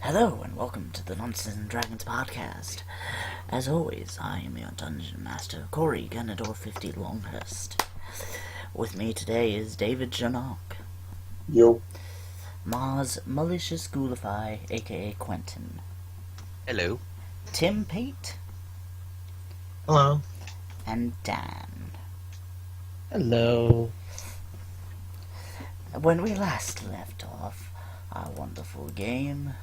Hello and welcome to the Nonsense and Dragons podcast. As always, I am your Dungeon Master, Corey Ganador 50 Longhurst. With me today is David Janock, Yo. Mars Malicious Ghoulify, aka Quentin, Hello. Tim Pate, Hello. and Dan. Hello. When we last left off our wonderful game,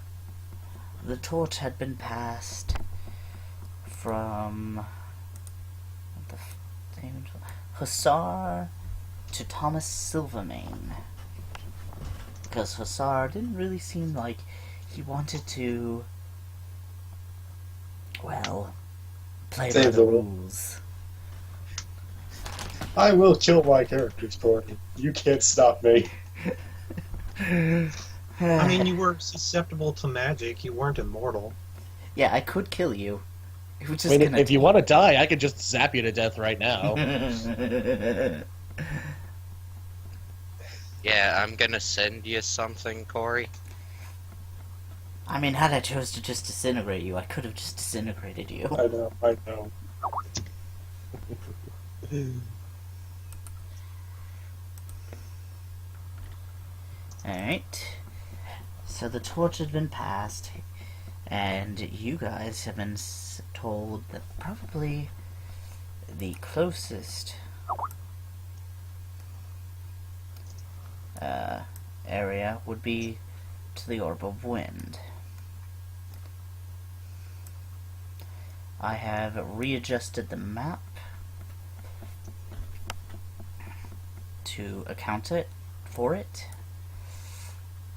the torch had been passed from Hussar to Thomas Silvermane, because Hussar didn't really seem like he wanted to, well, play by Save the the rule. rules. I will kill my characters, Corey. You can't stop me. I mean, you were susceptible to magic. You weren't immortal. Yeah, I could kill you. It was I just mean, if you want to die, I could just zap you to death right now. Yeah, I'm gonna send you something, Corey. I mean, had I chose to just disintegrate you, I could have just disintegrated you. I know. Alright. So the torch had been passed, and you guys have been told that probably the closest area would be to the Orb of Wind. I have readjusted the map to account for it.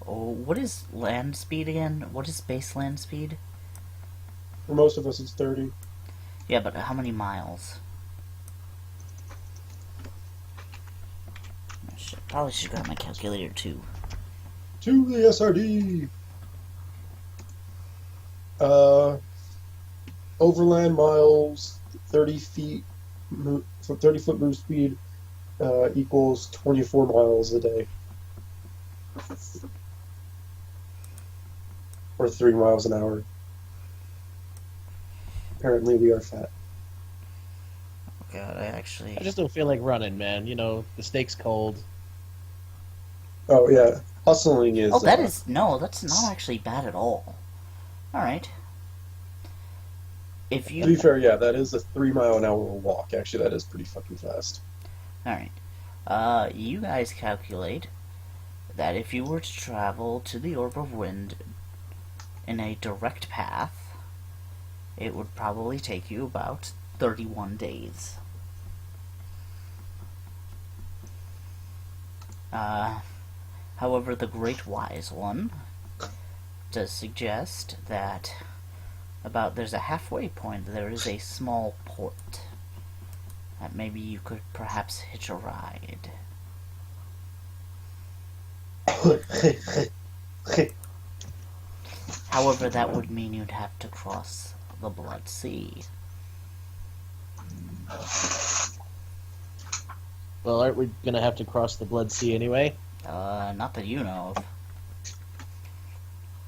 Oh, what is land speed again? What is base land speed? For most of us, it's 30. Yeah, but how many miles? Oh, shit. Probably should grab my calculator too. To the SRD! Overland miles, 30 feet, 30 foot move speed equals 24 miles a day. Or 3 miles an hour. Apparently we are fat. Oh god, I just don't feel like running, man. You know, the steak's cold. Oh yeah, hustling is... Oh, that is... No, that's not actually bad at all. Alright. If you... To be fair, yeah, that is a 3 mile an hour walk. Actually, that is pretty fucking fast. Alright. You guys calculate that if you were to travel to the Orb of Wind in a direct path, it would probably take you about 31 days. However, the Great Wise One does suggest that there's a halfway point, there is a small port that maybe you could perhaps hitch a ride. However, that would mean you'd have to cross the Blood Sea. Well, aren't we gonna have to cross the Blood Sea anyway? Not that you know of.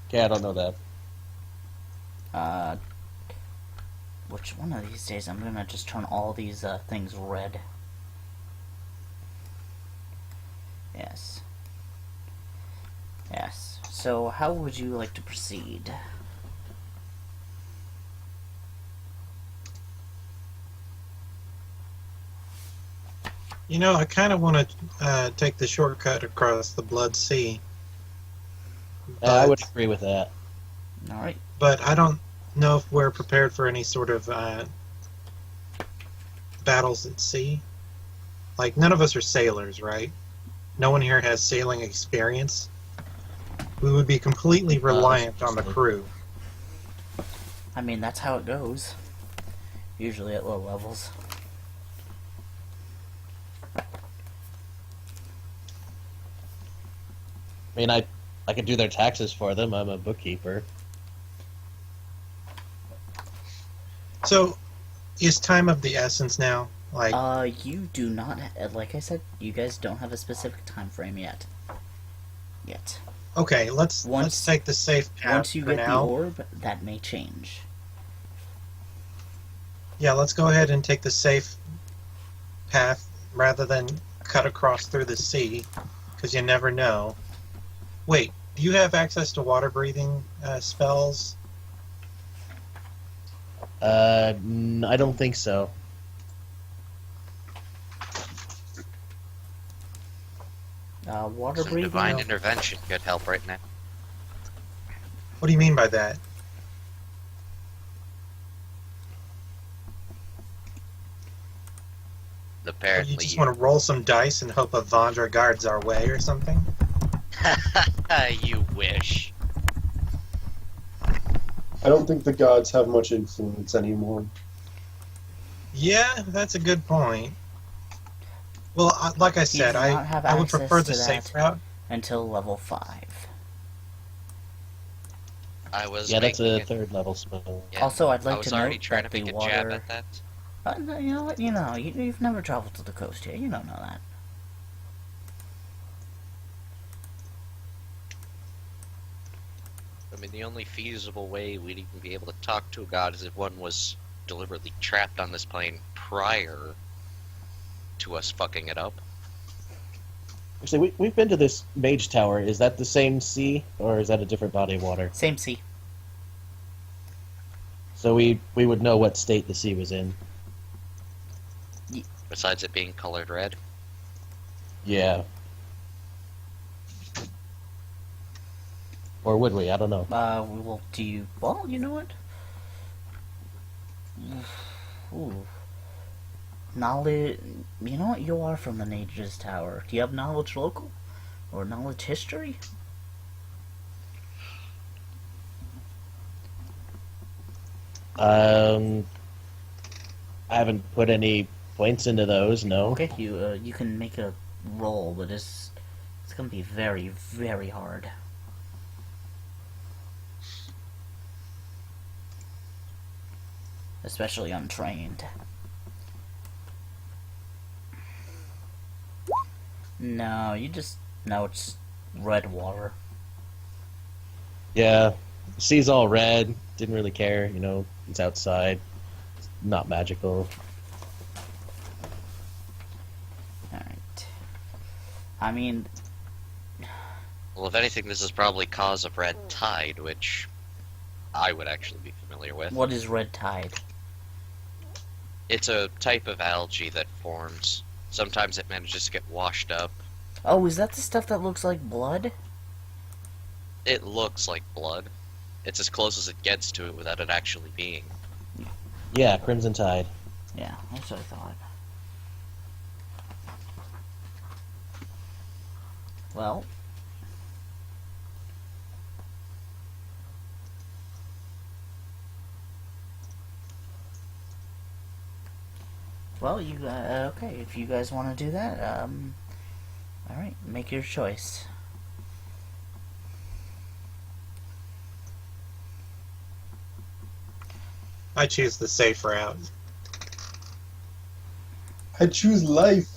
Okay, I don't know that. Which one of these days I'm gonna just turn all these things red. Yes. Yes. So, how would you like to proceed? You know, I kind of want to take the shortcut across the Blood Sea. I would agree with that. Alright. But I don't know if we're prepared for any sort of battles at sea. Like, none of us are sailors, right? No one here has sailing experience. We would be completely reliant on the crew. I mean, that's how it goes. Usually at low levels. I mean, I could do their taxes for them. I'm a bookkeeper. So, is time of the essence now? Like, You do not, like I said, you guys don't have a specific time frame yet. Okay, let's Once- take the safe path Once you for get now. the orb, that may change. Yeah, let's go ahead and take the safe path rather than cut across through the sea, because you never know. Wait, do you have access to water breathing spells? I don't think so. Water Some breathing. divine intervention could help right now. What do you mean by that? Apparently, You just want to roll some dice and hope a Vondra guards our way or something? you wish. I don't think the gods have much influence anymore. Yeah, that's a good point. Well, like I said, do not have I would access prefer the to safe that. route. Until level 5. I was. Yeah, that's making a it- third level spell. yeah, Also, I'd I like was to already note trying that to the make a jab water. at that. You know what? You've never traveled to the coast here. You don't know that. I mean, the only feasible way we'd even be able to talk to a god is if one was deliberately trapped on this plane prior to us fucking it up. Actually, we've been to this mage tower. Is that the same sea, or is that a different body of water? Same sea. So we would know what state the sea was in. Besides it being colored red. Yeah. Or would we? I don't know. Well, do you... Well, you know what? Ooh. Knowledge... You know what? You are from the Nature's Tower. Do you have knowledge local? Or knowledge history? I haven't put any points into those, no. Okay, you can make a roll, but it's gonna be very, very hard. Especially untrained. No, no, it's red water. Yeah. The sea's all red. Didn't really care, you know. It's outside. It's not magical. Alright. I mean, Well, if anything, this is probably cause of red tide, which I would actually be familiar with. what is red tide? It's a type of algae that forms. Sometimes it manages to get washed up. Oh, is that the stuff that looks like blood? It looks like blood. It's as close as it gets to it without it actually being. Yeah, Crimson Tide. Yeah, that's what I thought. Well, you okay? If you guys want to do that, all right, make your choice. I choose the safe route. I choose life.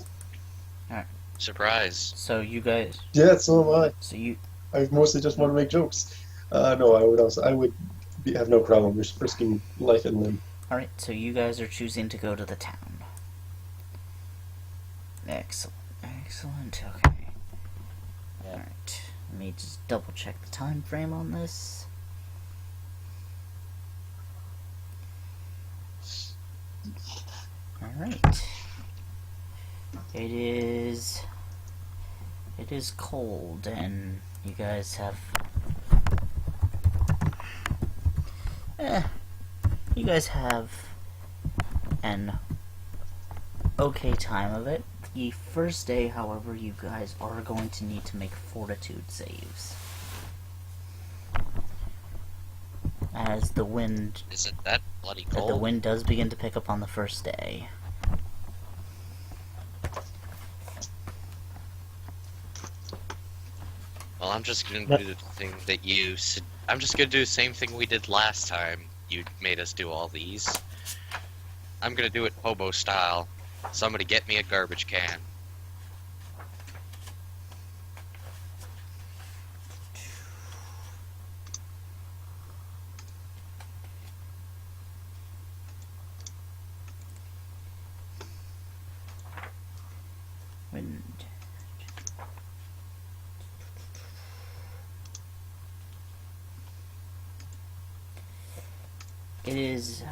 Surprise. So you guys, Yeah, so am I. so you, I mostly just want to make jokes. No, I would have no problem risking life and limb. all right. So you guys are choosing to go to the town. Excellent, excellent. Okay. Yeah. All right. Let me just double check the time frame on this. All right. It is cold, and you guys have. You guys have an okay time of it. The first day, however, you guys are going to need to make fortitude saves. As the wind Is it that bloody the cold? wind does begin to pick up on the first day. Well, I'm just gonna do the thing that you. I'm just gonna do the same thing we did last time. You made us do all these. I'm gonna do it hobo style. Somebody get me a garbage can. It is.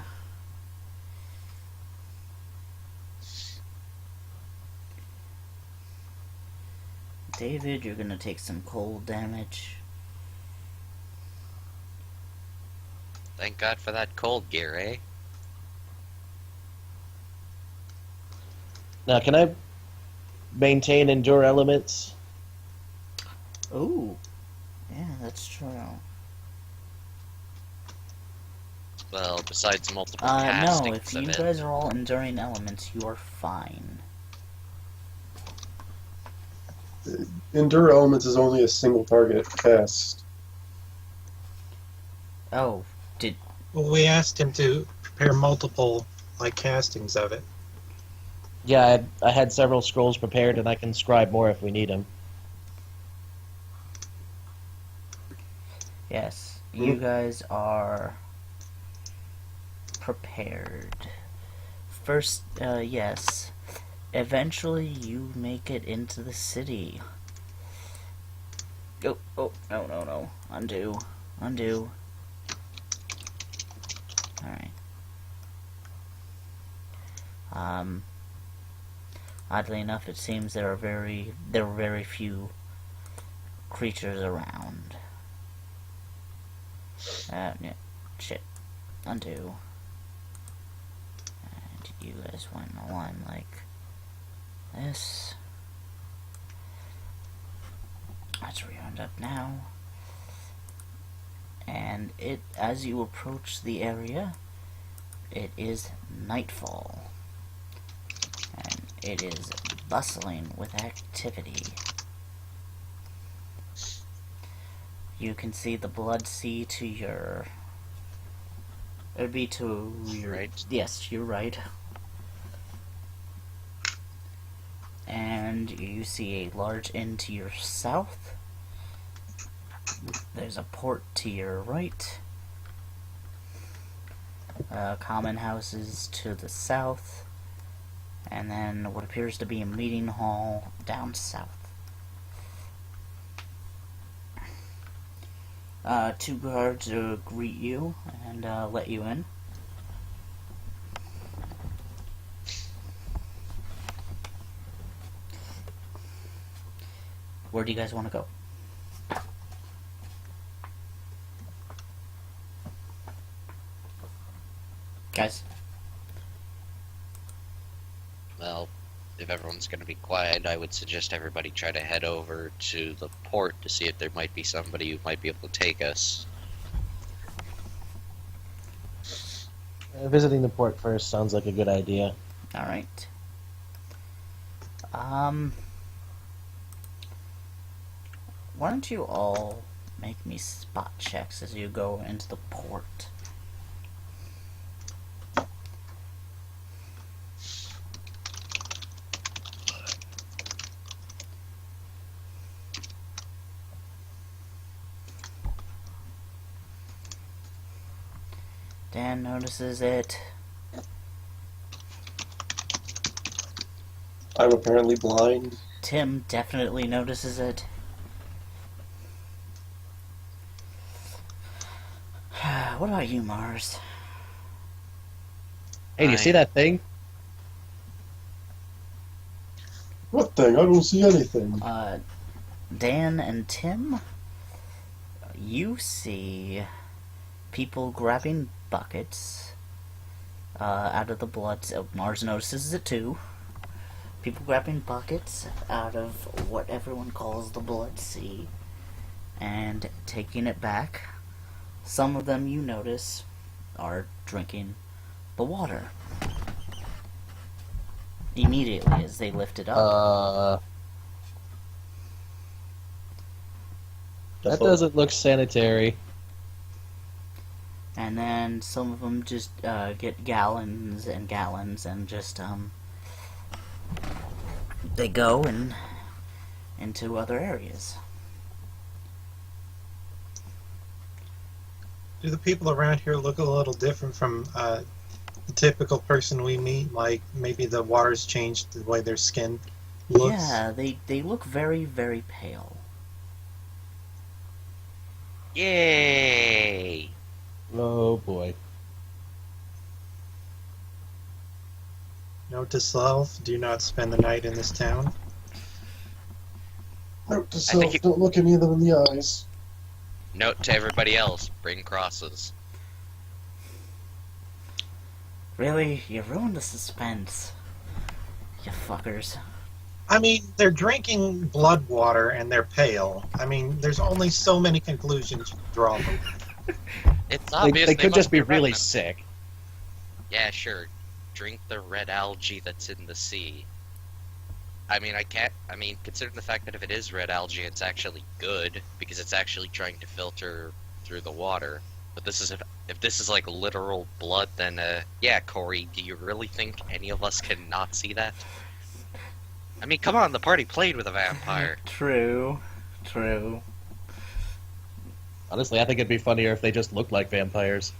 David, you're gonna take some cold damage. Thank God for that cold gear, eh? Now, can I maintain endure elements? Ooh. Yeah, that's true. Well, besides multiple No, castings if you of it. guys are all enduring elements, you are fine. Endure Elements is only a single target cast. Oh, Well, we asked him to prepare multiple castings of it. Yeah, I had several scrolls prepared, and I can scribe more if we need them. yes. You guys are prepared. First, yes. Eventually, you make it into the city. Oh, no. Undo. Alright. Oddly enough, it seems there were very few creatures around. Yeah, shit. Undo. And you guys went in a line like this. That's where you end up now. And as you approach the area, it is nightfall. And it is bustling with activity. You can see the Blood Sea to your... It would be to your... Right. Yes, you're right. And you see a large inn to your south. There's a port to your right. Common houses to the south. And then what appears to be a meeting hall down south. Two guards greet you and let you in. Where do you guys want to go? Guys? Well, if everyone's going to be quiet, I would suggest everybody try to head over to the port to see if there might be somebody who might be able to take us. Visiting the port first sounds like a good idea. Alright. Why don't you all make me spot checks as you go into the port? Dan notices it. I'm apparently blind. Tim definitely notices it. What about you, Mars? Hey, do you see that thing? What thing? I don't see anything. Dan and Tim, you see people grabbing buckets out of the blood. Mars notices it too. People grabbing buckets out of what everyone calls the Blood Sea and taking it back. Some of them, you notice, are drinking the water immediately as they lift it up. That doesn't look sanitary. And then some of them just get gallons and gallons and just they go into other areas. Do the people around here look a little different from the typical person we meet? Like maybe the water's changed the way their skin looks? Yeah, they look very, very pale. Yay! Oh boy. Note to self: do not spend the night in this town. Note to I think self, you- don't look any of them in the eyes. Note to everybody else: bring crosses. Really? You ruined the suspense. You fuckers. I mean, they're drinking blood water and they're pale. I mean, there's only so many conclusions you can draw from it. It's They, obvious they could must just be really revenants. sick. Yeah, sure. Drink the red algae that's in the sea. I mean, considering the fact that if it is red algae, it's actually good because it's actually trying to filter through the water. But this is if this is like literal blood, then yeah, Corey, do you really think any of us can not see that? I mean, come on, the party played with a vampire. True. True. Honestly, I think it'd be funnier if they just looked like vampires.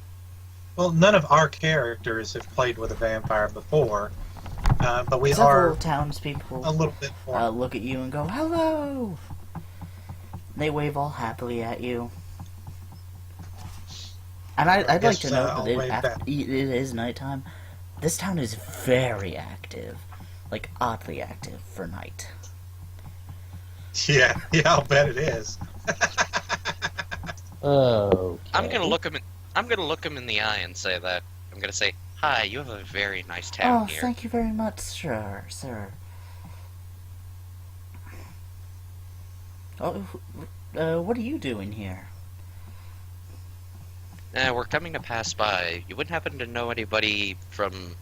Well, none of our characters have played with a vampire before, but we Several are townspeople a little bit more. look at you and go, "Hello." They wave all happily at you. And I'd like guess, to note I'll that wave back. it is nighttime. This town is very active, like oddly active for night. Yeah, I'll bet it is. Oh. I'm gonna look him in the eye and say that. I'm gonna say, "Hi, you have a very nice town Oh, here." thank you very much, sir. Oh, what are you doing here? We're coming to pass by. You wouldn't happen to know anybody from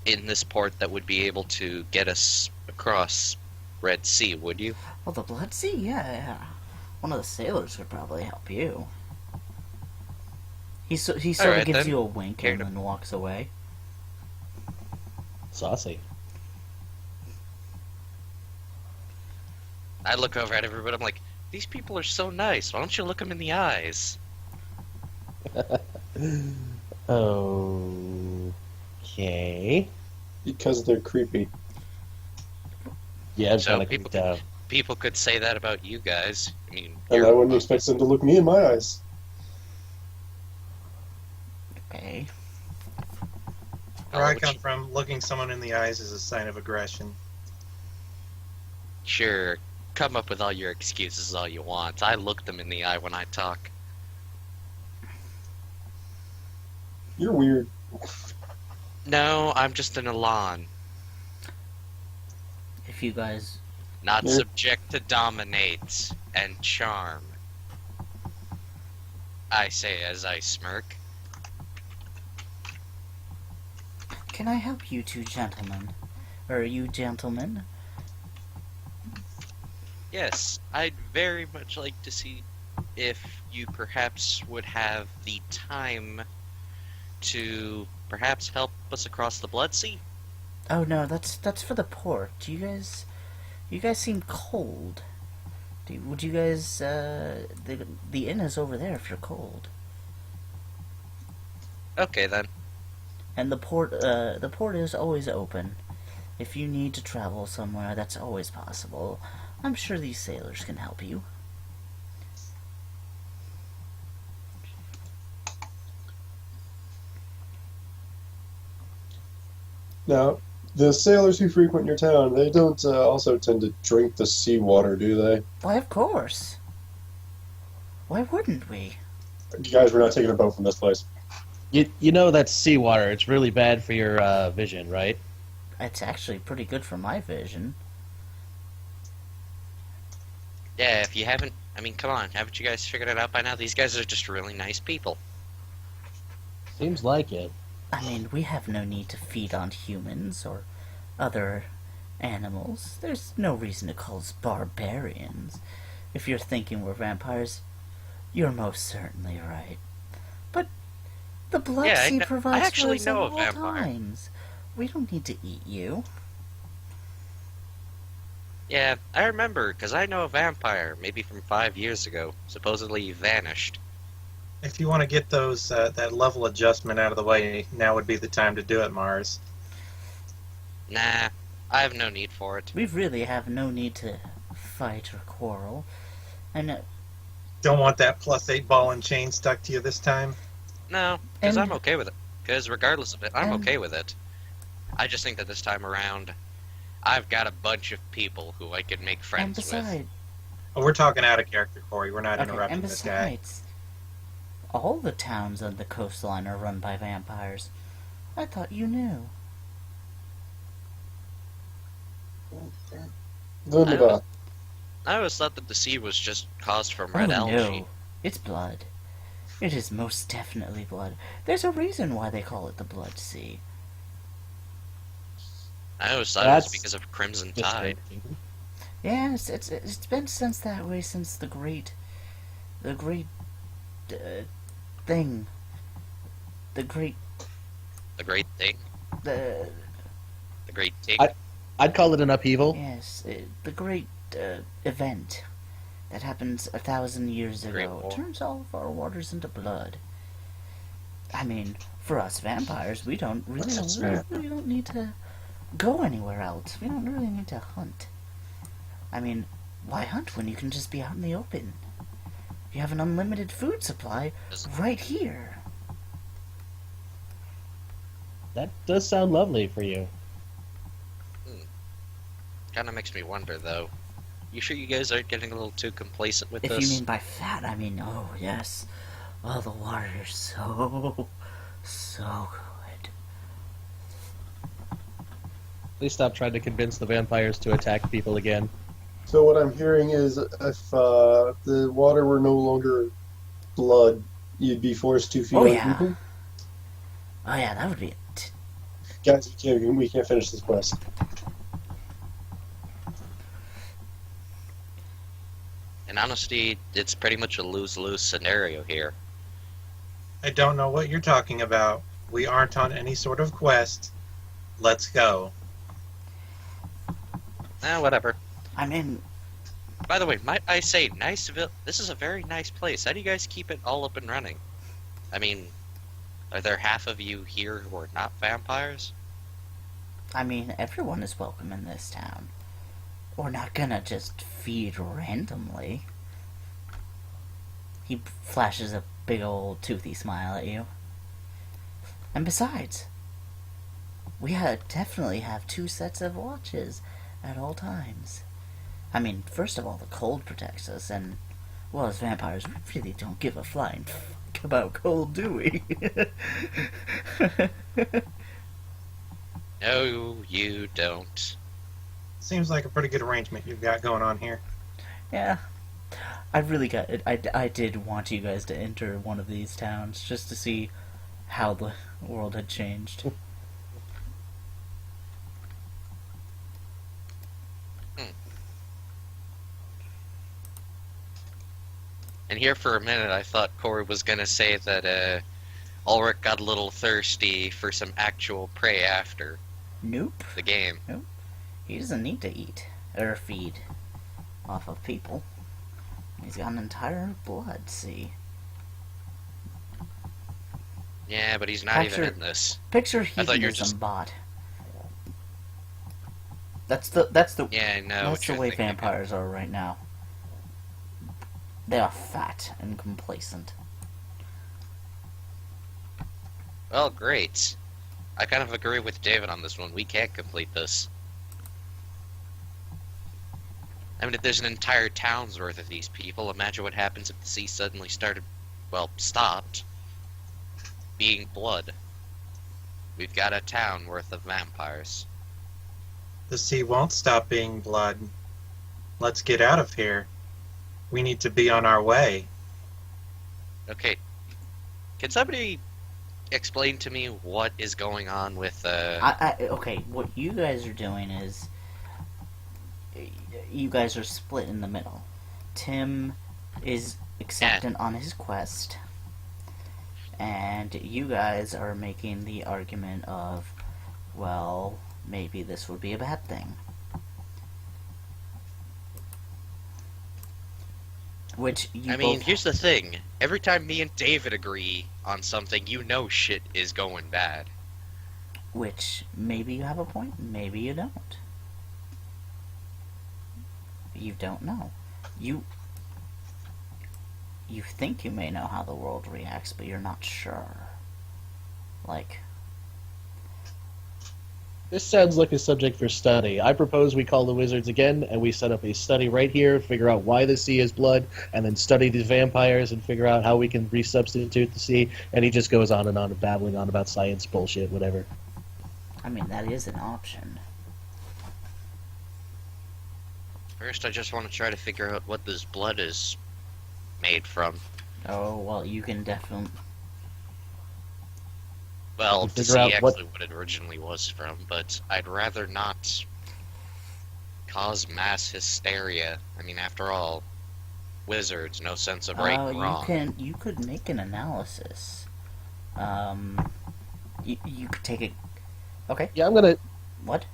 in this port that would be able to get us across Red Sea, would you? Oh, the Blood Sea? Yeah. One of the sailors could probably help you. He sort of Alright, gives then. you a wink Here and to- then walks away. Saucy. I look over at everybody. I'm like, these people are so nice. Why don't you look them in the eyes? Okay. Because they're creepy. Yeah, I'm So kind of people creeped out. People could say that about you guys. I mean, And you're- I wouldn't expect them to look me in my eyes. Okay. Where I which- come from, looking someone in the eyes is a sign of aggression. Sure, come up with all your excuses all you want. I look them in the eye when I talk. You're weird. No, I'm just an Elan, If you guys... not Yeah. subject to dominate and charm. I say as I smirk. Can I help you two gentlemen? Or you gentlemen? Yes, I'd very much like to see if you perhaps would have the time to perhaps help us across the Blood Sea. Oh no, that's for the port. You guys seem cold. Would you guys, the inn is over there if you're cold. Okay then. And the port is always open. If you need to travel somewhere, that's always possible. I'm sure these sailors can help you. Now, the sailors who frequent your town, they don't also tend to drink the seawater, do they? Why, of course. Why wouldn't we? You guys were not taking a boat from this place. You know that's seawater. It's really bad for your vision, right? It's actually pretty good for my vision. Yeah, if you haven't, I mean, come on, haven't you guys figured it out by now? These guys are just really nice people. Seems like it. I mean, we have no need to feed on humans or other animals. There's no reason to call us barbarians. If you're thinking we're vampires, you're most certainly right. But the Blood Yeah, Sea I provides for actually us know at a all vampire. times. We don't need to eat you. Yeah, I remember, because I know a vampire, maybe from 5 years ago. Supposedly he vanished. If you want to get those that level adjustment out of the way, now would be the time to do it, Mars. Nah, I have no need for it. We really have no need to fight or quarrel. And Don't want that +8 ball and chain stuck to you this time. No, because And- I'm okay with it. Because regardless of it, I'm and- okay with it. I just think that this time around, I've got a bunch of people who I could make And friends with. besides, Oh, we're talking out of character, Corey. We're not okay, interrupting and this guy. besides, all the towns on the coastline are run by vampires. I thought you knew. Linda, I always thought that the sea was just caused from red Oh algae. no, it's blood. It is most definitely blood. There's a reason why they call it the Blood Sea. I always thought it was That's because of Crimson Tide. Disturbing. Yes, it's been since that way since the great thing, the great The Great Thing, the the Great Thing. I'd call it an upheaval. yes the great event that happened 1,000 years Great ago. War. Turns all of our waters into blood. I mean, for us vampires, we don't really need to go anywhere else. We don't really need to hunt. I mean, why hunt when you can just be out in the open? You have an unlimited food supply right here. That does sound lovely for you. Kind of makes me wonder, though. You sure you guys aren't getting a little too complacent with If this? you mean by fat, I mean, oh yes. Oh, the water is so good. Please stop trying to convince the vampires to attack people again. so what I'm hearing is if the water were no longer blood, you'd be forced to feed Oh, on yeah. people? Oh yeah, that would be it. Guys, we can't finish this quest. In honesty, it's pretty much a lose-lose scenario here. I don't know what you're talking about. We aren't on any sort of quest. Let's go. Whatever. I mean, By the way, might I say, Niceville, this is a very nice place. How do you guys keep it all up and running? I mean, are there half of you here who are not vampires? everyone is welcome in this town. We're not gonna just feed randomly. He flashes a big old toothy smile at you. And besides, we definitely have 2 sets of watches at all times. I mean, first of all, the cold protects us, and, well, as vampires, we really don't give a flying fuck about cold, do we? No, you don't. Seems like a pretty good arrangement you've got going on here. Yeah. I really got it. I did want you guys to enter one of these towns just to see how the world had changed. And here for a minute, I thought Corey was gonna say that Ulrich got a little thirsty for some actual prey after Nope. the game. He doesn't need to eat or feed off of people. He's got an entire blood sea. Yeah, but he's not Picture- even in this. Picture I thought you were heathenism just- bot. That's the Yeah, I know. that's what the you're way thinking. vampires are right now. They are fat and complacent. Well, great. I kind of agree with David on this one. We can't complete this. I mean, if there's an entire town's worth of these people, imagine what happens if the sea suddenly started, well, stopped being blood. We've got a town worth of vampires. The sea won't stop being blood. Let's get out of here. We need to be on our way. Okay. Can somebody explain to me what is going on with, Okay, what you guys are doing is you guys are split in the middle. Tim is acceptant on his quest, and you guys are making the argument of, well, maybe this would be a bad thing. Which you I mean, both here's the thing. Every time me and David agree on something, you know shit is going bad. Which, maybe you have a point, maybe you don't. You don't know. You think you may know how the world reacts, but you're not sure. Like, This sounds like a subject for study. I propose we call the wizards again, and we set up a study right here, figure out why the sea is blood, and then study these vampires and figure out how we can resubstitute the sea. And he just goes on, babbling on about science bullshit, whatever. I mean, that is an option. First, I just want to try to figure out what this blood is made from. Oh, well, you can definitely... Well, And to figure see out actually what it originally was from, but I'd rather not cause mass hysteria. I mean, after all, wizards, no sense of right and wrong. You could make an analysis. You could take it... Okay, Yeah, I'm gonna. what?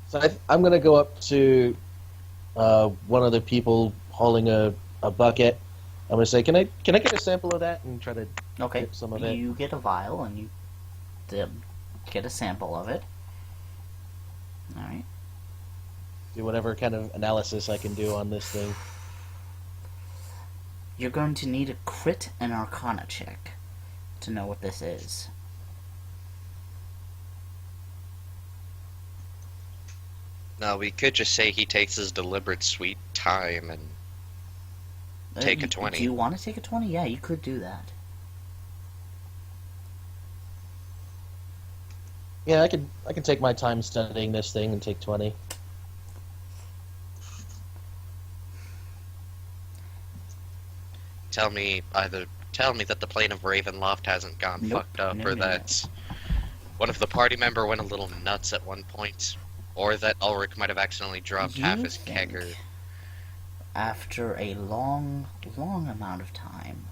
So I'm gonna go up to one of the people hauling a bucket. I'm gonna say, can I get a sample of that and try to Okay, get some of it? you get a vial and you get a sample of it. Alright. Do whatever kind of analysis I can do on this thing. You're going to need a crit and arcana check to know what this is. No, we could just say he takes his deliberate sweet time and take a 20. Do you want to take a 20? Yeah, you could do that. Yeah, I can take my time studying this thing and take 20. Tell me that the plane of Ravenloft hasn't gone Nope. fucked up, No, or no, no. that one of the party member went a little nuts at one point, or that Ulrich might have accidentally dropped half You his think kegger. After a long, long amount of time,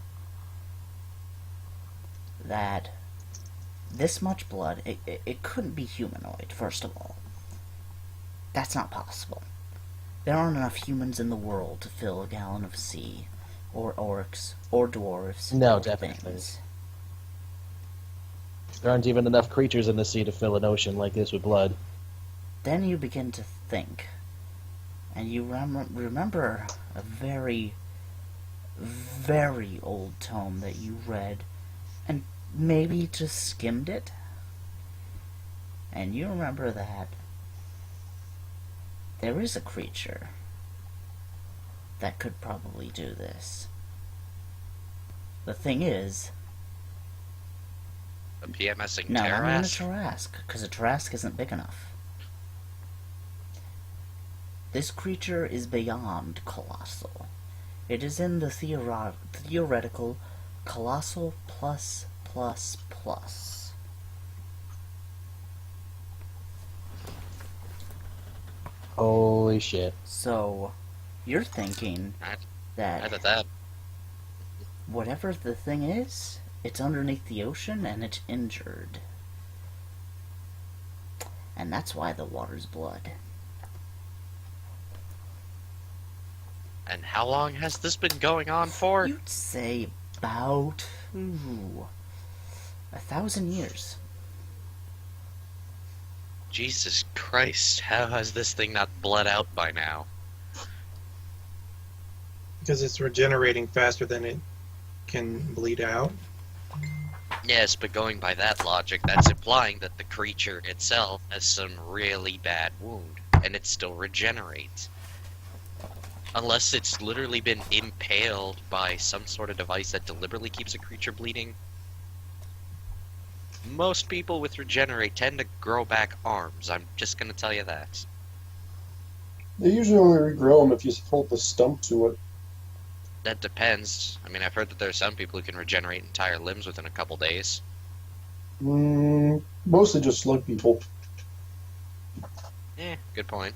that this much blood, it couldn't be humanoid, first of all. That's not possible. There aren't enough humans in the world to fill a gallon of sea, or orcs, or dwarves, No, or definitely. things. There aren't even enough creatures in the sea to fill an ocean like this with blood. Then you begin to think, and you remember a very, very old tome that you read, and maybe just skimmed it, and you remember that there is a creature that could probably do this. The thing is, A PMSing no, not even a Tarrasque? Tarrasque, because a Tarrasque isn't big enough. This creature is beyond colossal. It is in the theoretical colossal plus plus plus. Holy shit. So, you're thinking I that thought that. whatever the thing is, it's underneath the ocean and it's injured. And that's why the water's blood. And how long has this been going on for? You'd say about 1,000 years. Jesus Christ, how has this thing not bled out by now? Because it's regenerating faster than it can bleed out. Yes, but going by that logic, that's implying that the creature itself has some really bad wound, and it still regenerates. Unless it's literally been impaled by some sort of device that deliberately keeps a creature bleeding. Most people with regenerate tend to grow back arms, I'm just gonna tell you that. They usually only regrow them if you hold the stump to it. That depends. I mean, I've heard that there are some people who can regenerate entire limbs within a couple days. Mostly just slug people. Good point.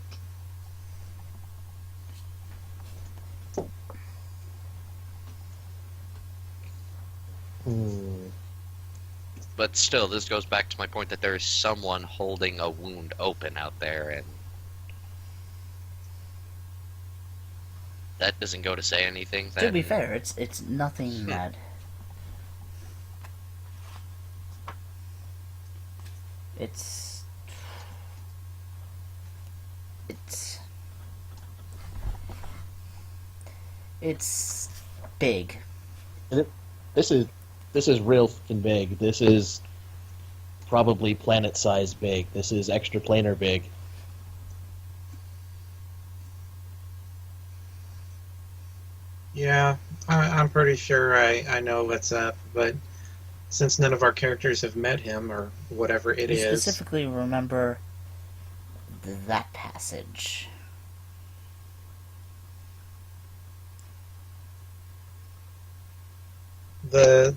But still, this goes back to my point that there is someone holding a wound open out there, and that doesn't go to say anything. To be fair, it's nothing that... It's big. This is real fucking big. This is probably planet-sized big. This is extraplanar big. Yeah, I'm pretty sure I know what's up, but since none of our characters have met him or whatever it You is, specifically remember that passage. the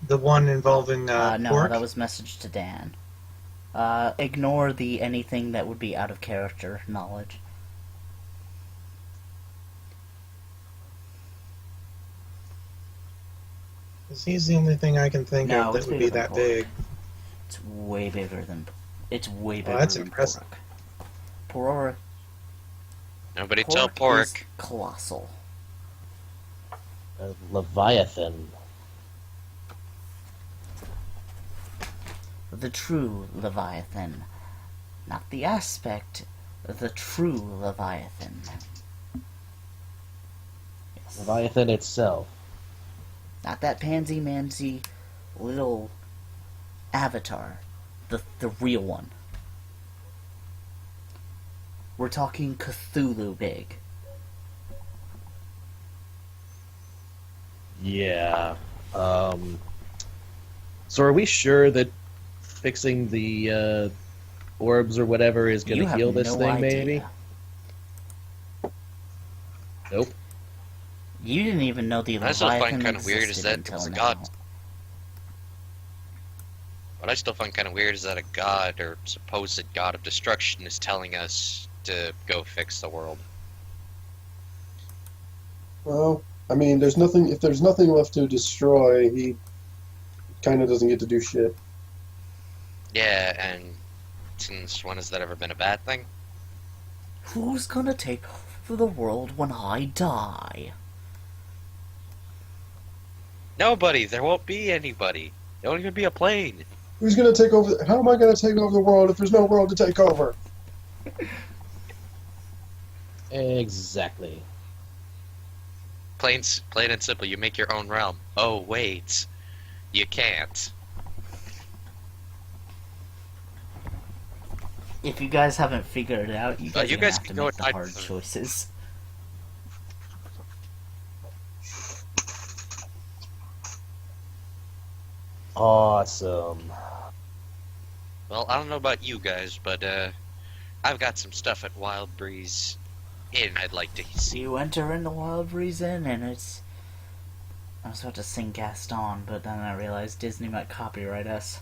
one involving No, pork. that was message to Dan. Ignore the anything that would be out of character knowledge. 'Cause he's the only thing I can think No, of it's that would be bigger than that pork. big. It's way bigger than. It's way bigger that's than impressive. pork. Nobody tell pork. Is colossal. Leviathan. The true Leviathan. Not the aspect, the true Leviathan. Yes. Leviathan itself. Not that pansy-mancy little avatar. The real one. We're talking Cthulhu big. Yeah. So are we sure that fixing the orbs or whatever is going You to have heal this no thing, idea. maybe? Nope. You didn't even know the What I still find Leviathan kinda weird is existed that it until was a now. god. What I still find kind of weird is that a god or supposed god of destruction is telling us to go fix the world. Well, I mean, there's nothing. If there's nothing left to destroy, he kind of doesn't get to do shit. Yeah, and since when has that ever been a bad thing? Who's gonna take over the world when I die? Nobody. There won't be anybody. There won't even be a plane. Who's gonna take over? How am I gonna take over the world if there's no world to take over? Exactly. Plain and simple. You make your own realm. Oh wait, you can't. If you guys haven't figured it out, you guys, you are gonna guys have to can go make the and hard hide- choices. Awesome. Well, I don't know about you guys, but I've got some stuff at Wild Breeze Inn I'd like to see. You enter in the Wild Breeze Inn, and it's... I was about to sing Gaston, but then I realized Disney might copyright us.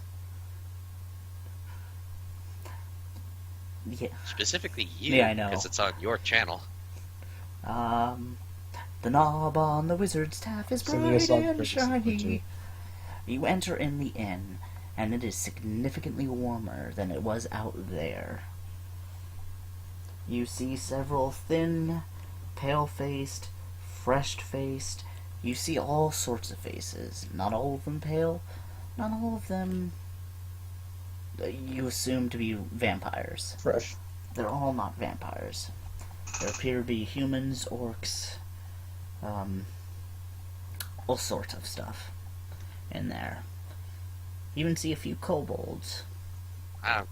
Yeah. Specifically you, Yeah, I know. because it's on your channel. The knob on the wizard's staff is Sing me a bright song for and this, shiny. would you? You enter in the inn, and it is significantly warmer than it was out there. You see several thin, pale-faced, fresh-faced. You see all sorts of faces. Not all of them pale, not all of them you assume to be vampires. Fresh. They're all not vampires. There appear to be humans, orcs, all sorts of stuff in there. You even see a few kobolds. Oh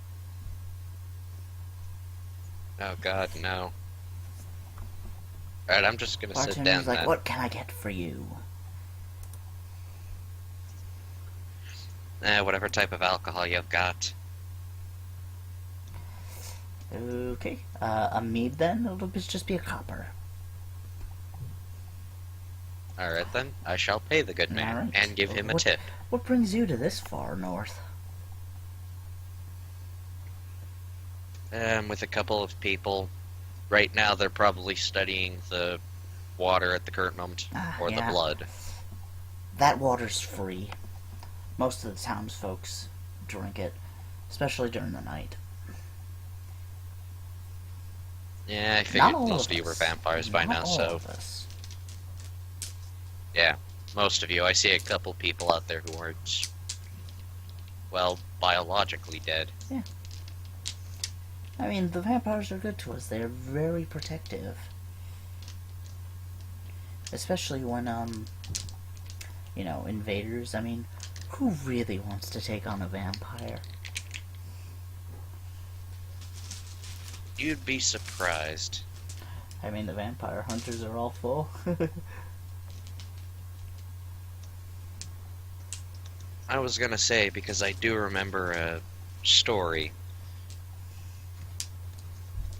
god, no. Alright, I'm just gonna sit down Bartender's like, then. what can I get for you? Whatever type of alcohol you've got. Okay, a mead then? It'll just be a copper. Alright then, I shall pay the good man, Alright. and give him a What- tip. What brings you to this far north? With a couple of people. Right now they're probably studying the water at the current moment, or Yeah. the blood. That water's free. Most of the townsfolks drink it, especially during the night. Yeah, I Not figured all most of you were us. vampires by Not now, all so of us. yeah, most of you. I see a couple people out there who aren't, well, biologically dead. I mean, the vampires are good to us. They're very protective. Especially when, invaders. I mean, Who really wants to take on a vampire? You'd be surprised. I mean, the vampire hunters are all full. I was gonna say, because I do remember a story.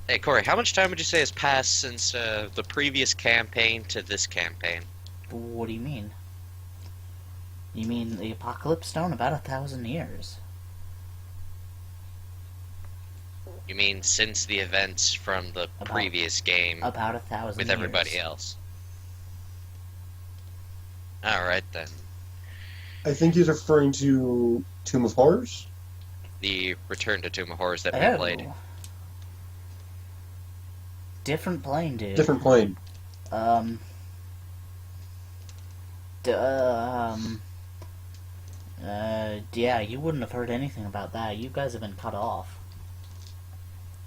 Hey, Corey, how much time would you say has passed since the previous campaign to this campaign? What do you mean? You mean the Apocalypse Stone? About 1,000 years. You mean since the events from the previous game About 1,000 with years. everybody else? Alright then. I think he's referring to Tomb of Horrors. The Return to Tomb of Horrors that we Oh. played. Different plane, dude. Different plane. Um. Yeah, you wouldn't have heard anything about that. You guys have been cut off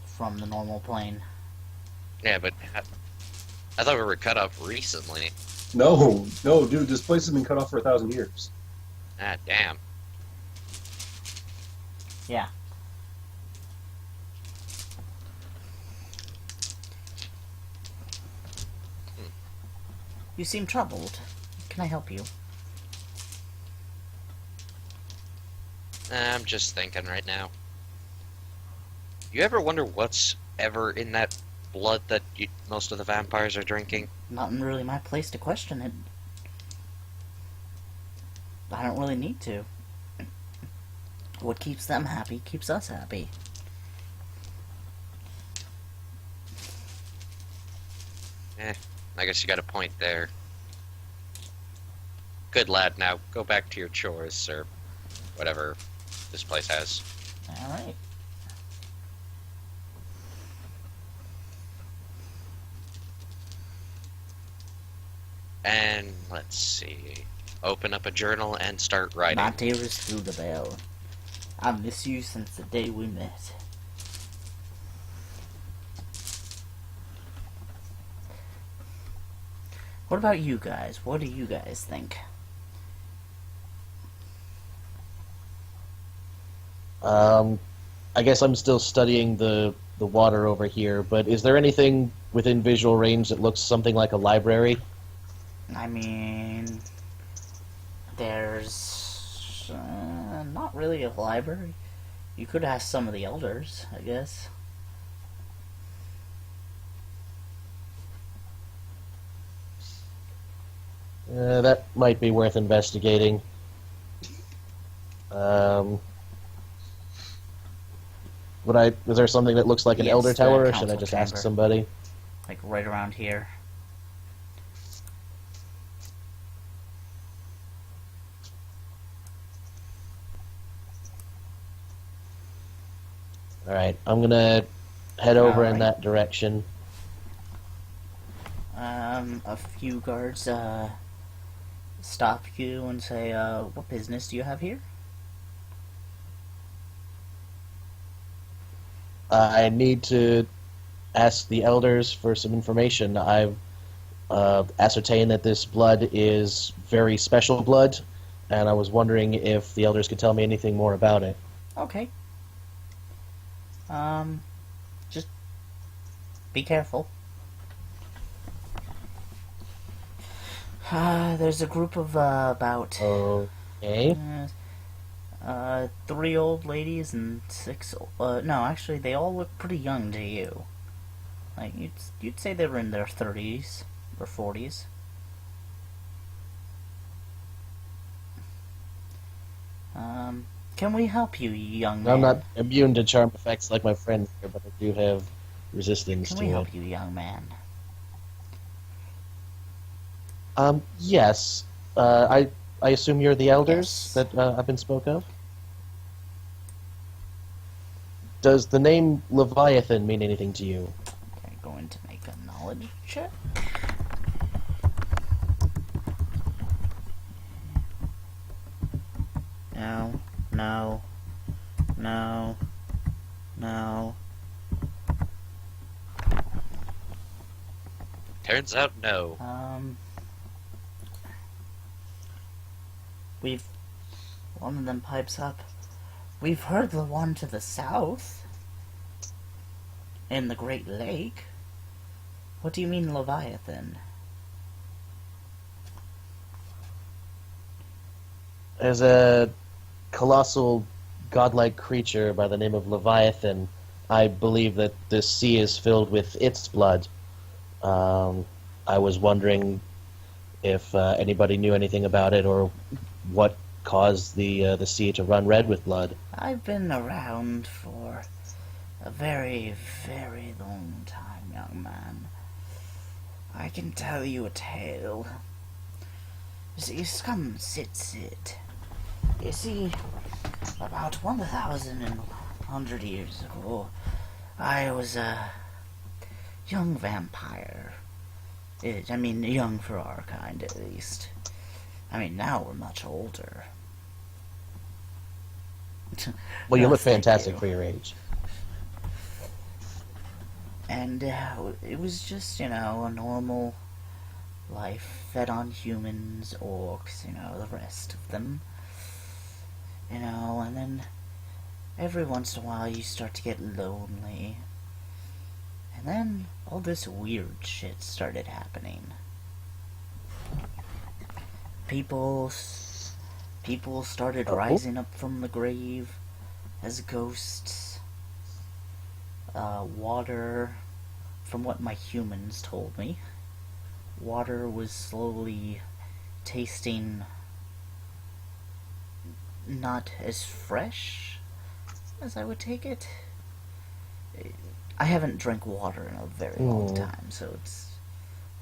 from the normal plane. Yeah, but I thought we were cut off recently. No, dude, this place has been cut off for 1,000 years. Ah, damn. Yeah. You seem troubled. Can I help you? I'm just thinking right now. You ever wonder what's ever in that blood that most of the vampires are drinking? Not really my place to question it. I don't really need to. What keeps them happy keeps us happy. I guess you got a point there. Good lad, now go back to your chores, or whatever this place has. Alright. And let's see. Open up a journal and start writing. My dearest Rudabelle, I miss you since the day we met. What about you guys? What do you guys think? I guess I'm still studying the water over here, but is there anything within visual range that looks something like a library? I mean, there's not really a library. You could ask some of the elders, I guess. That might be worth investigating. Is there something that looks like an Yes, elder the tower, or should council I just ask chamber. somebody? Like right around here. Alright, I'm gonna head over in Alright. that direction. A few guards, stop you and say, what business do you have here? I need to ask the elders for some information. I've ascertained that this blood is very special blood, and I was wondering if the elders could tell me anything more about it. Okay. Just be careful. There's a group of, about, Okay. 3 old ladies and 6, no, actually, they all look pretty young to you. Like, you'd say they were in their 30s or 40s. Can we help you, young man? I'm not immune to charm effects like my friend here, but I do have resistance Can to we it. help you, young man? Yes. I assume you're the elders Yes. that have been spoke of? Does the name Leviathan mean anything to you? Okay, going to make a knowledge check. No, no, no, no. Turns out um, no. We've One of them pipes up. We've heard the one to the south. In the Great Lake. What do you mean, Leviathan? There's a colossal godlike creature by the name of Leviathan. I believe that this sea is filled with its blood. I was wondering if anybody knew anything about it or what caused the sea to run red with blood. I've been around for a very, very long time, young man. I can tell you a tale. You see, come, sit. You see, about 1,100 years ago, I was a young vampire. Young for our kind, at least. Now we're much older. Well, you Oh, look thank fantastic you. for your age. And it was just, a normal life fed on humans, orcs, the rest of them. And then every once in a while you start to get lonely. And then all this weird shit started happening. People started rising up from the grave as ghosts. Water, from what my humans told me, water was slowly tasting not as fresh as I would take it. I haven't drank water in a very long time, so it's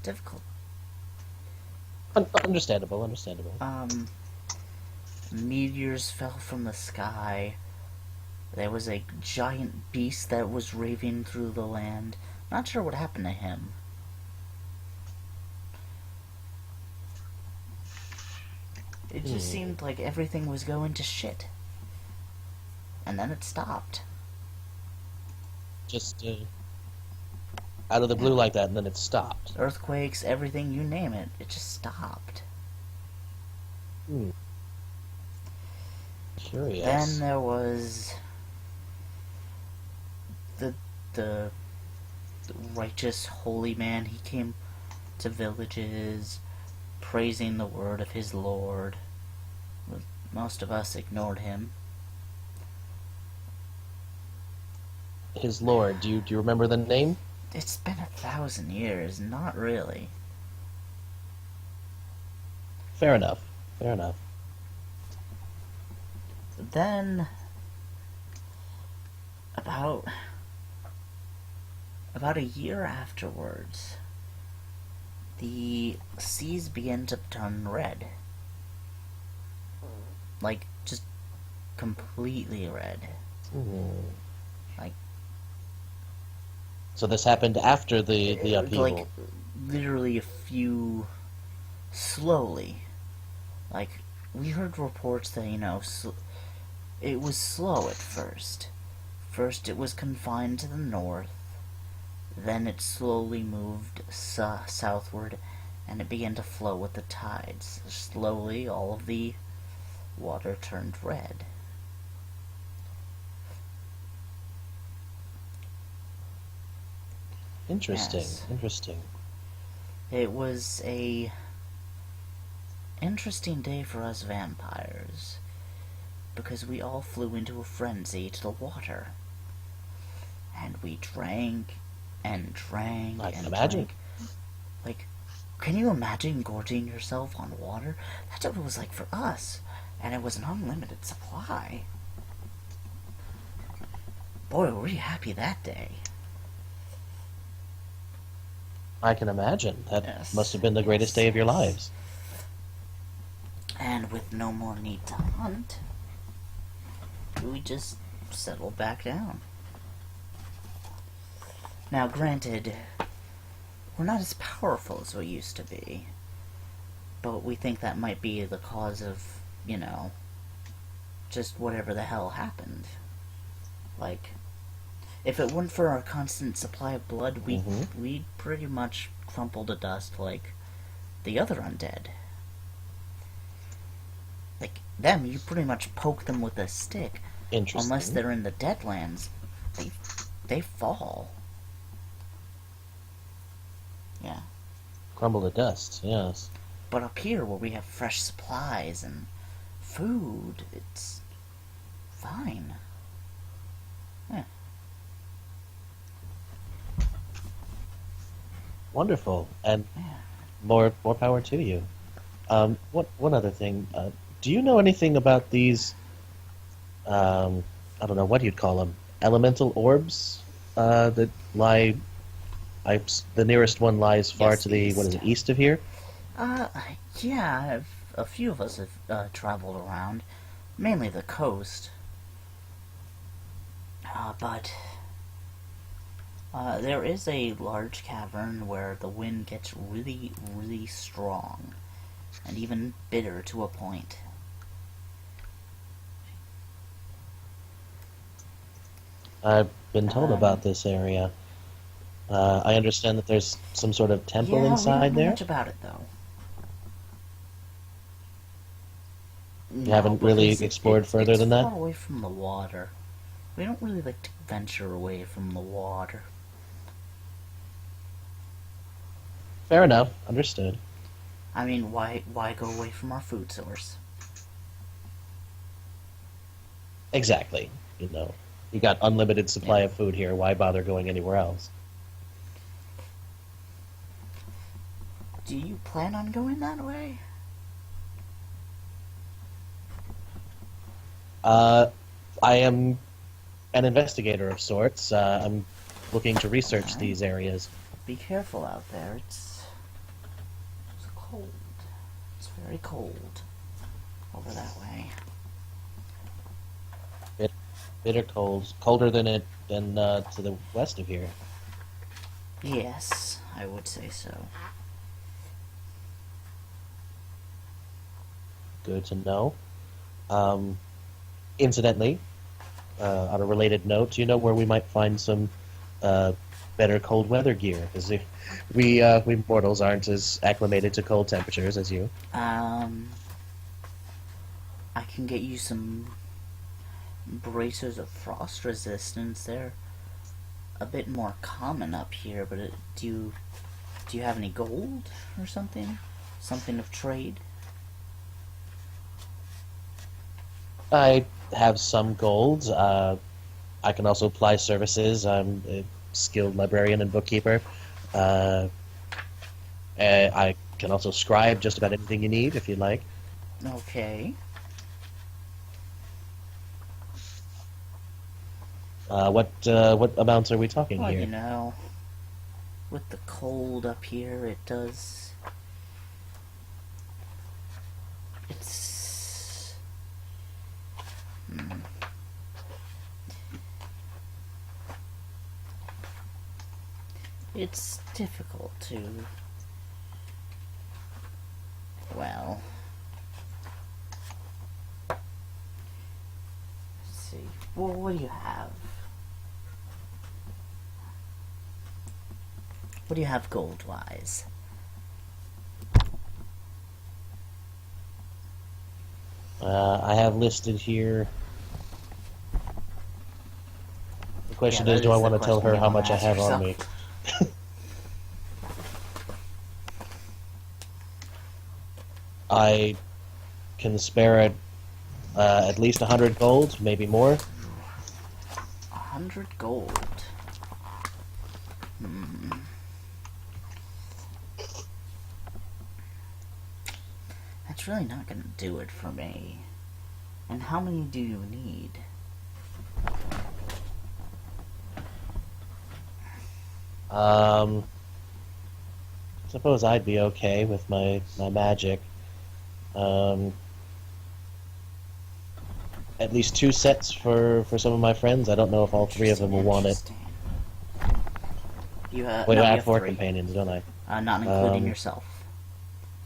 difficult. Understandable. Meteors fell from the sky. There was a giant beast that was raving through the land. Not sure what happened to him. It just seemed like everything was going to shit. And then it stopped. Just out of the blue like that, and then it stopped. Earthquakes, everything, you name it. It just stopped. Curious. Then there was the righteous holy man. He came to villages praising the word of his Lord. Most of us ignored him. His lord, do you remember the name? It's been 1,000 years, not really. Fair enough. Then about a year afterwards, the seas began to turn red. Like, just completely red. Like, So this happened after the upheaval. like, literally slowly. Like, we heard reports that, it was slow at first. First it was confined to the north, then it slowly moved southward, and it began to flow with the tides. Slowly, all of the water turned red. Interesting. Yes. It was a interesting day for us vampires, because we all flew into a frenzy to the water. And we drank and drank I can and imagine. drank. Like, can you imagine gorging yourself on water? That's what it was like for us. And it was an unlimited supply. Boy, were we happy that day. I can imagine. That Yes. must have been the greatest day of your lives. And with no more need to hunt, we just settled back down. Now, granted, we're not as powerful as we used to be, but we think that might be the cause of, just whatever the hell happened. Like, if it weren't for our constant supply of blood, we'd pretty much crumple to dust like the other undead. Like them, you pretty much poke them with a stick. Interesting. Unless they're in the Deadlands, they fall. Yeah. Crumble to dust, yes. But up here, where we have fresh supplies and food, it's fine. Wonderful. And Yeah. more power to you. One other thing. Do you know anything about these, I don't know what you'd call them, elemental orbs that lie... the nearest one lies far Yes, to the, what is east. it, east of here? Yeah, a few of us have traveled around, mainly the coast. But there is a large cavern where the wind gets really, really strong, and even bitter to a point. I've been told about this area. I understand that there's some sort of temple Yeah, we inside don't know there. much about it though. You haven't really explored further than that? It's far away from the water. We don't really like to venture away from the water. Fair enough. Understood. I mean, why go away from our food source? Exactly. You know, you got unlimited supply of food here. Why bother going anywhere else? Do you plan on going that way? I am an investigator of sorts. I'm looking to research Alright. these areas. Be careful out there. It's cold. It's very cold over that way. Bitter cold, colder than to the west of here. Yes, I would say so. Good to know. Incidentally, on a related note, do you know where we might find some better cold weather gear? Because we mortals aren't as acclimated to cold temperatures as you. I can get you some bracers of frost resistance. They're a bit more common up here, but do you have any gold or something? Something of trade? I have some gold. I can also apply services. I'm a skilled librarian and bookkeeper. I can also scribe just about anything you need if you'd like. Okay. What amounts are we talking Well, here? you know, with the cold up here, it does. It's. It's difficult to. Well. Let's see. Well, what do you have? What do you have gold-wise? I have listed here. The question Yeah, is, that do I is the want to tell question her you how wanna much I ask have on yourself. me? I can spare at least 100 gold, maybe more. 100 gold. That's really not gonna do it for me. And how many do you need? Suppose I'd be okay with my magic. At least 2 sets for some of my friends. I don't know if all 3 of them will want it. Interesting. You Wait, no, I you have 4 three. companions, don't I? Not including Um, yourself.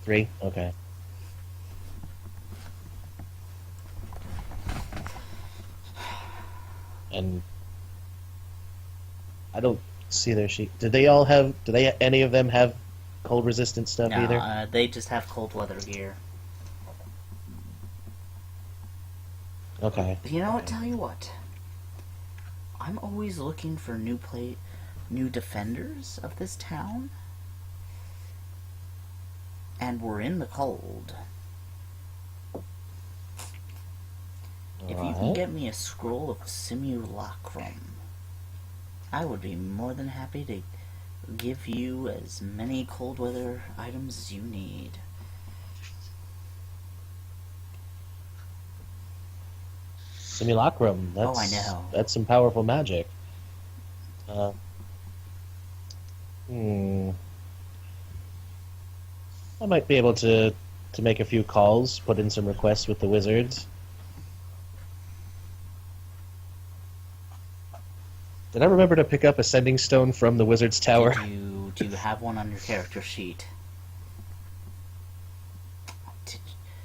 3? Okay. And I don't see their sheet. Do any of them have cold resistant stuff No, either? they just have cold weather gear. Okay. You know what? Tell you what. I'm always looking for new defenders of this town. And we're in the cold. If you can Alright. get me a scroll of simulacrum, I would be more than happy to give you as many cold weather items as you need. Simulacrum. That's, I know. That's some powerful magic. Uh, hmm. I might be able to make a few calls, put in some requests with the wizards. Did I remember to pick up a sending stone from the wizard's tower? Do you have one on your character sheet?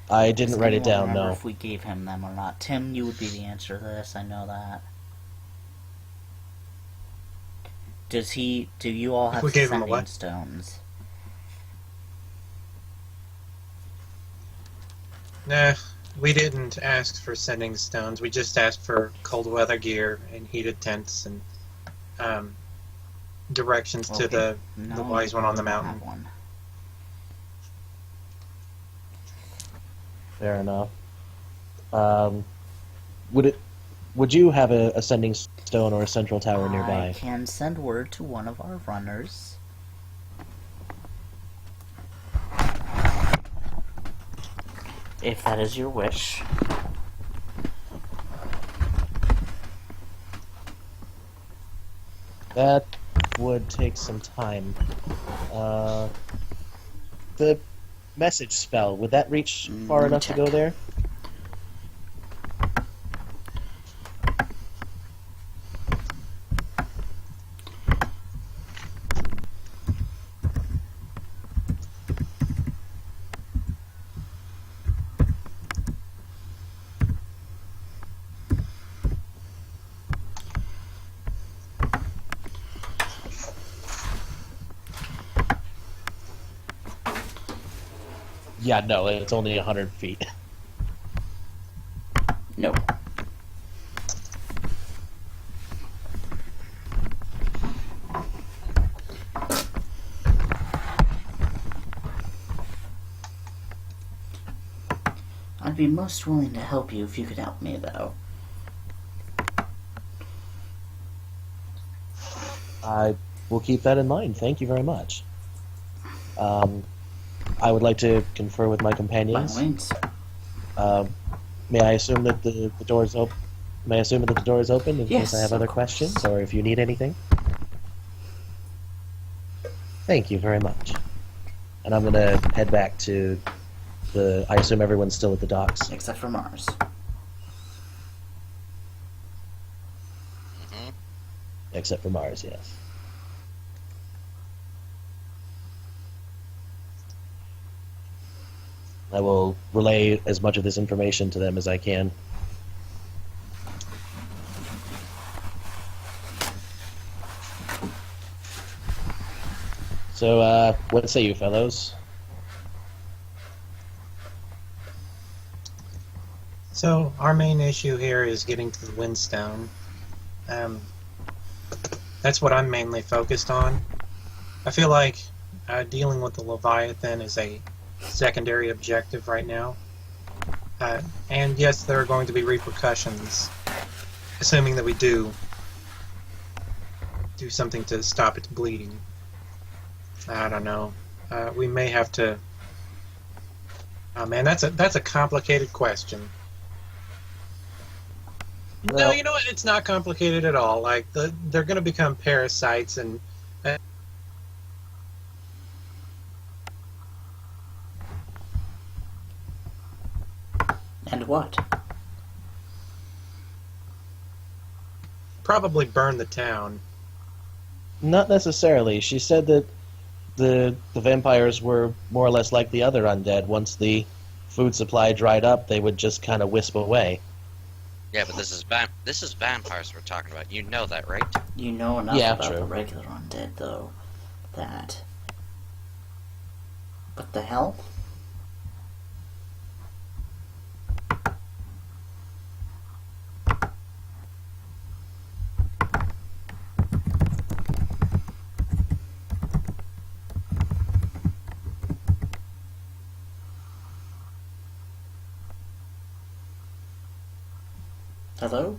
I didn't Does write it anyone down, remember no. if we gave him them or not? Tim, you would be the answer to this. I know that. Do you all have we gave him a sending what? stones? Nah, we didn't ask for sending stones. We just asked for cold weather gear and heated tents and directions to Okay. the wise one on the I don't mountain. have one. Fair enough. Would you have a sending stone or a central tower I nearby? can send word to one of our runners. If that is your wish. That would take some time. The message spell, would that reach far Let me enough to check. go there? Yeah, no, it's only 100 feet. No. I'd be most willing to help you if you could help me, though. I will keep that in mind. Thank you very much. I would like to confer with my By companions. all means. May I assume that the door's open? May I assume that the door is open in Yes, case I have of other course. questions or if you need anything? Thank you very much. And I'm gonna head back to the. I assume everyone's still at the docks. Except for Mars. Hmm. Except for Mars, yes. I will relay as much of this information to them as I can. So, what say you fellows? So our main issue here is getting to the Windstone. That's what I'm mainly focused on. I feel like dealing with the Leviathan is a secondary objective right now. And yes, there are going to be repercussions, assuming that we do something to stop its bleeding. I don't know. We may have to. Oh man, that's a complicated question. No, Well- you know what? It's not complicated at all. Like they're going to become parasites, and And what? probably burn the town. Not necessarily. She said that the vampires were more or less like the other undead. Once the food supply dried up, they would just kind of wisp away. Yeah, but this is vampires we're talking about. You know that, right? You know enough Yeah, about true. the regular undead, though, that... What the hell? Hello?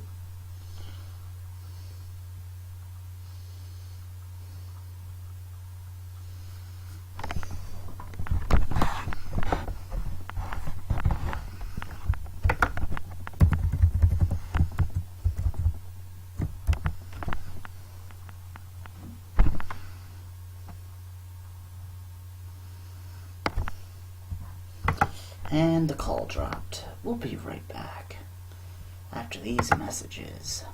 And the call dropped. We'll be right back after these messages.